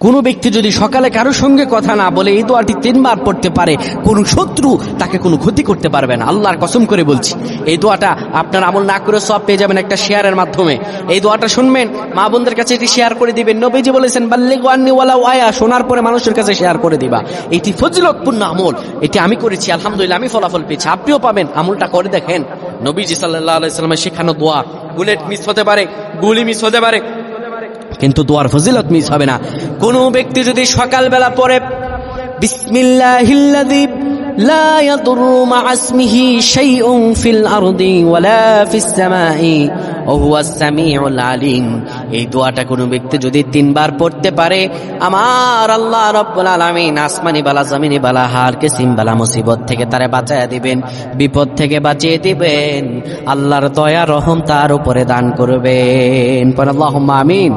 কোন ব্যক্তি যদি সকালে কারোর সঙ্গে কথা না বলে এই দোয়াটি 3 বার পড়তে পারে, কোন শত্রু তাকে কোনো ক্ষতি করতে পারবে না। আল্লাহর কসম করে বলছি, এই দোয়াটা আপনার আমল না করে সওয়াব পেয়ে যাবেন একটা শেয়ারের মাধ্যমে। এই দোয়াটা শুনবেন, মা বোনদের কাছে এটি শেয়ার করে দিবেন। নবীজি বলেছেন বাল্লিগু আন্নি ওয়ালাউ আয়া, শোনার পরে মানুষের কাছে শেয়ার করে দিবা। এটি ফজিলতপূর্ণ আমল, এটি আমি করেছি, আলহামদুলিল্লাহ আমি ফলাফল পেয়েছি, আপনিও পাবেন। আমলটা করে দেখেন। নবীজি সাল্লাল্লাহু আলাইহি ওয়াসাল্লামের শেখানো দোয়া, বুলেট মিস হতে পারে, গুলি মিস হতে পারে, কিন্তু দোয়ার ফজিলত মিস হবে না। কোন ব্যক্তি যদি সকালবেলা পড়ে বিসমিল্লাহিল্লাযী লা ইয়াদুররু মা'a ইসমিহি শাইউন ফিল আরদি ওয়ালা ফিস সামাই ওয়া হুয়াস সামিউল আলিম, এই দোয়াটা কোন ব্যক্তি যদি 3 বার পড়তে পারে, আমার আল্লাহ রাব্বুল আলামিন আসমানি বালা জমিনি বালা হার কিসিম বালা মুসিবত থেকে তারে বাঁচায়া দিবেন, বিপদ থেকে বাঁচিয়ে দিবেন। আল্লাহর দয়া রহম তার উপরে দান করবেন। আল্লাহুম্মা আমিন।